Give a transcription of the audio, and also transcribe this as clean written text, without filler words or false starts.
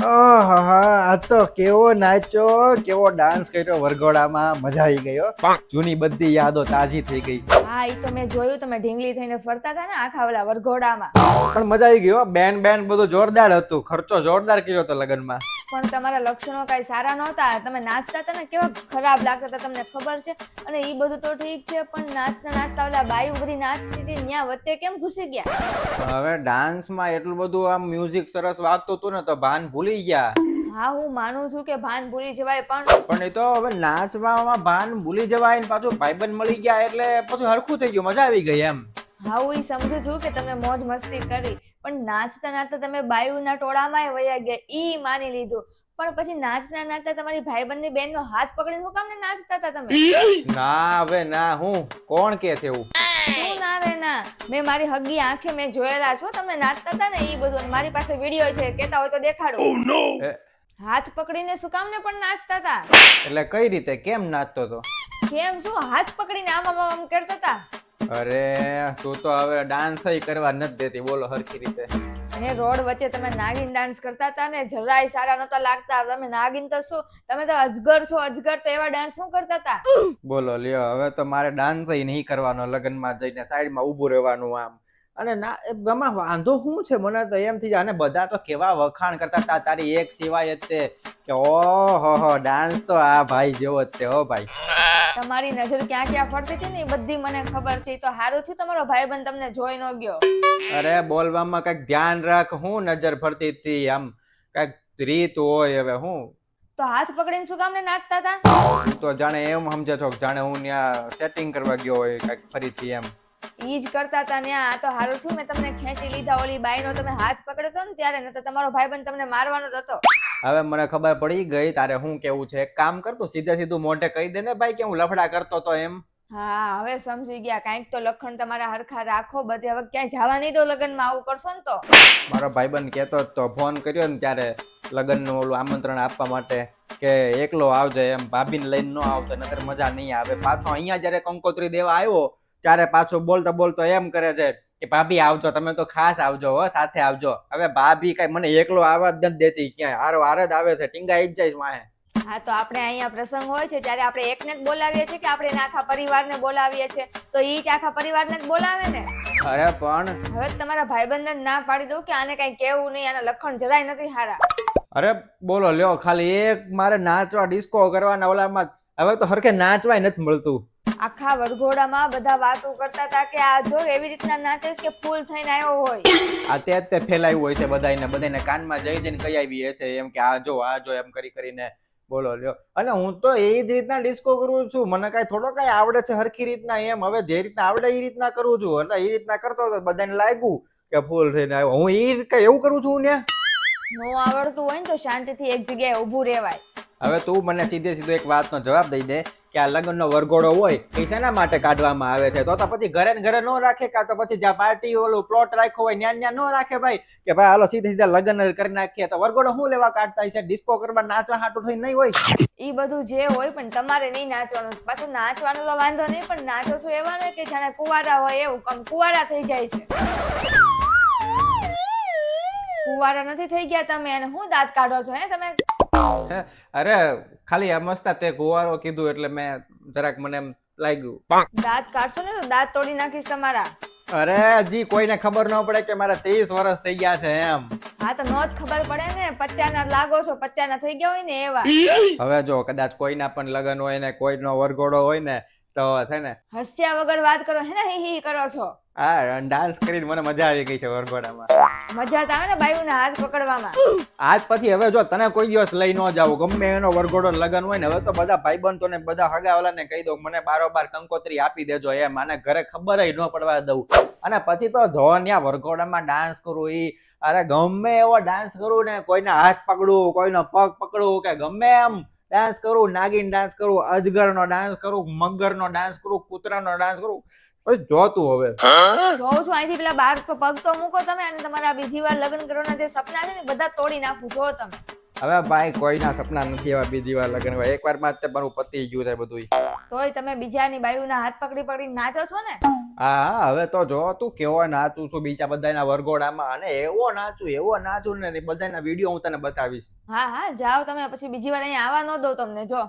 આહાહા, આ તો કેવો નાચ્યો, કેવો ડાન્સ કર્યો વરઘોડામાં, મજા આવી ગઈ હો. જૂની બધી યાદો તાજી થઈ ગઈ. હા ઈ તો મેં જોયું, તમે ઢીંગલી થઈને ફરતા હતા ને આખા ઓલા વરઘોડામાં. પણ મજા આવી ગઈ હો, બેન્ડ બેન્ડ બધું જોરદાર હતું, ખર્ચો જોરદાર કર્યો હતો લગ્નમાં. પણ તમારા લક્ષણો કઈ સારા નહોતા, તમે નાચતા હતા ને કેવા ખરાબ લાગતા હતા, તમને ખબર છે. અને ઈ બધું તો ઠીક છે, પણ નાચતા નાચતા ઓલા બાઈ બધી નાચતી હતી ન્યા વચ્ચે કેમ ઘૂસી ગયા? હવે ડાન્સમાં એટલું બધું આમ મ્યુઝિક સરસ વાગતું હતું ને તો ભાન ભૂલી ગયા. હા હું માનું છું કે ભાન ભૂલી જવાય, પણ એ તો હવે નાચવામાં ભાન ભૂલી જવાય ને પાછું ભાઈબંધ મળી ગયા એટલે પછી હરખું થઈ ગયું, મજા આવી ગઈ એમ. હા હું ઈ સમજુ છું કે તમે મોજ મસ્તી કરી, પણ નાચતા નાચતા તમે બાયુના ટોળામાં વયા ગયા ઈ માની લીધું. પણ પછી નાચતા નાચતા તમારી ભાઈબંધની બેનનો હાથ પકડીને હું કામ ને નાચતા હતા તમે? ના હવે ના, હું કોણ કે છે એવું? શું ના રે ના, મેં મારી હગી આંખે મેં જોયેલા છો તમને નાચતા હતા ને ઈ બધું, મારી પાસે વિડીયો છે, કેતા હોય તો દેખાડું. હાથ પકડીને શું કામ ને પણ નાચતા હતા? એટલે કઈ રીતે, કેમ નાચતો હતો? કેમ શું હાથ પકડીને આમ આમ આમ કરતા હતા? અરે તું તો હવે ડાન્સ કરવા નથી દેતી, બોલો હરખી રીતે. અને રોડ વચ્ચે તમે નાગિન ડાન્સ કરતા હતા ને, જરાય સારા નહોતા લાગતા. તમે નાગિન તો શું, તમે તો અજગર છો, અજગર તો એવા ડાન્સ શું કરતા હતા? બોલો લ્યો, હવે તો મારે ડાન્સ નહીં કરવાનો, લગ્નમાં જઈને સાઈડમાં ઊભું રહેવાનું આમ. અને ના એમાં વાંધો શું છે, મને તો એમ થઈ જાય. અને બધા તો કેવા વખાણ કરતા હતા તારી એક સિવાય જ તે, કે ઓહો ડાન્સ તો આ ભાઈ જેવો જ તે. હો ભાઈ, તમારી નજર ક્યાં ક્યાં ફરતી હતી ને એ બધી મને ખબર છે. તો હારું થયું તમારો ભાઈબંધ તમને જોઈ ન ગયો. અરે બોલવામાં કઈક ધ્યાન રાખ, હું નજર ફરતી હતી, આમ કઈક રીત હોય. હવે હું તો હાથ પકડીને શું કામ ને નાચતા હતા? તું તો જાણે એમ સમજે છો કે જાણે હું ત્યાં સેટિંગ કરવા ગયો હોય કઈક ફરીથી એમ. ઈ જ કરતા હતા ને. આ તો હારું થયું મેં તમને ખેંચી લીધા. ઓલી બાઈનો તમે હાથ પકડ્યો હતો ને ત્યારે, નતો તમારો ભાઈબંધ તમને મારવાનો જ હતો. હવે મને ખબર પડી ગઈ તારે શું કેવું છે. એક કામ કરતો, સીધે સીધું મોઢે કહી દે ને ભાઈ કે હું લફડા કરતો તો એમ. હા હવે સમજી ગયા. કાંઈક તો લખણ તમારા હરખા રાખો. બધે હવે ક્યાંય જવા નહીં દો લગ્નમાં, આવું કરશો ને તો. મારો ભાઈબંધ કહેતો તો, ફોન કર્યો ને ત્યારે લગ્નનું ઓલું આમંત્રણ આપવા માટે, કે એકલો આવજે એમ, ભાભીને લઈને ન આવતો નતર મજા નહીં આવે. પાછો અહીંયા જયારે કંકોત્રી દેવા આવ્યો ત્યારે પાછો બોલતો બોલતો એમ કરે છે કે ભાભી આવજો, તમે તો ખાસ આવજો હો, સાથે આવજો. હવે ભાભી કઈ મને એકલો આવવા જ નથી દેતી, ક્યાંય હારો હાર જ આવે છે, ટીંગાઈ જ જાય માહે. હા તો આપણે અહીંયા પ્રસંગ હોય છે ત્યારે આપણે એકને જ બોલાવીએ છીએ કે આપણે આખા પરિવારને બોલાવીએ છીએ? તો ઈ જ આખા પરિવારને જ બોલાવે ને. અરે પણ હવે તમારા ભાઈબંધને ના પાડી દઉં કે આને કઈ કેવું નહીં, આના લખણ જરાય નથી હારા. અરે બોલો લ્યો, ખાલી એક મારે નાચવા ડિસ્કો કરવાના ઓલામાં, હવે તો હરખે નાચવાય નથી મળતું. આખા વરઘોડામાં બધા વાતો કરતા હતા કે આ જો એવી રીતના નાચે કે ફૂલ થઈને આવ્યો હોય. આ તે ફેલાયું હોય છે બધાને કાનમાં જઈ જઈને કહી આવી હશે એમ કે આ જો એમ કરી કરીને. બોલો લ્યો, અને હું તો એ જ રીતના ડિસ્કો કરું છું, મને કઈ થોડો કઈ આવડે છે હરખી રીતના એમ. હવે જે રીતના આવડે એ રીતના કરું છું, એટલે એ રીતના કરતો હતો બધાને લાગ્યું કે ફૂલ થઈને આવ્યો. હું એ કઈ એવું કરું છું ને. નો આવડતું હોય ને તો શાંતિથી એક જગ્યાએ ઊભું રહેવાય. હવે તું મને સીધે સીધો એક વાતનો જવાબ દઈ દે કે આ લગ્નનો વરઘોડો હોય એ શેના માટે કાઢવામાં આવે છે? તો પછી ઘરે ને ઘરે ન રાખે, કાં તો પછી જ્યાં પાર્ટી ઓલું પ્લોટ રાખ્યો હોય ત્યાં ન રાખે ભાઈ, કે ભાઈ હાલો સીધે સીધા લગ્ન કરી નાખીએ. તો વરઘોડો શું લેવા કાઢતા છે? ડિસ્કો કરવા નાચવા હાટું થઈ નહીં હોય? ઈ બધું જે હોય પણ તમારે નહીં નાચવાનું. પાછું નાચવાનું તો વાંધો નહીં, પણ નાચો છો એવા ને કે જાણે કુંવારા હોય એવું, કમ કુંવારા થઈ જાય છે. કુંવારા નથી થઈ ગયા તમે, અને હું દાંત કાઢો છો હે તમે? અરે ખાલી મસ્તા તે ગુવારો કીધું એટલે મેં જરાક મને એમ લાગ્યું. દાંત કાઢશો ને તો દાંત તોડી નાખીશ તમારા. અરે હજી કોઈને ખબર ન પડે કે મારા 30 વર્ષ થઈ ગયા છે એમ. હા તો નો જ ખબર પડે ને, 50 ના લાગો છો, 50 ના થઈ ગયા હોય ને એવા. હવે જો કદાચ કોઈના પણ લગ્ન હોય ને કોઈનો વરઘોડો હોય ને તો છે ને હસ્યા વગર વાત કરો હે ને, હી કરો છો. હા ડાન્સ કરીને મને મજા આવી ગઈ છે વરઘોડામાં. મજા તો આવે ને બાયુના હાથ પકડવામાં. આજ પછી હવે જો તને કોઈ દિવસ લઈ ન જાવ, ગમે એનો વરઘોડો લગન હોય ને, હવે તો બધા ભાઈબંધો ને બધા હગાવાલાને કહી દઉં મને બારોબાર કંકોત્રી આપી દેજો એમ, આને ઘરે ખબર ન પડવા દઉં. અને પછી તો જો ત્યાં વરઘોડામાં ડાન્સ કરું, ઈ અરે ગમે એવો ડાન્સ કરું ને, કોઈના હાથ પકડું, કોઈનો પગ પકડું, કે ગમે એમ ડાન્સ કરું, નાગિન ડાન્સ કરું, અજગરનો ડાન્સ કરું, મગરનો ડાન્સ કરું, કૂતરાનો ડાન્સ કરું. જોતું હવે જોઉં છું અહીંથી પેલા બાર પગ તો મૂકો તમે, અને તમારા બીજી વાર લગ્ન કરવાના જે સપના છે ને બધા તોડી નાખું જો તમે. હવે ભાઈ કોઈના સપના નથી એવા બીજી વાર લગ્ન હોય એકવાર માં જ તે મારું પતી ગયું છે બધું. તોય તમે બીજાની બાયુના હાથ પકડી પકડી નાચો છો ને. હા હવે તો જો તું કેવો નાચું છું બીજા બધાના વરઘોડામાં અને એવો નાચું ને બધાના વિડીયો હું તને બતાવીશ. હા હા જાઓ તમે, પછી બીજી વાર અહીંયા આવવા ન દો તમને. જો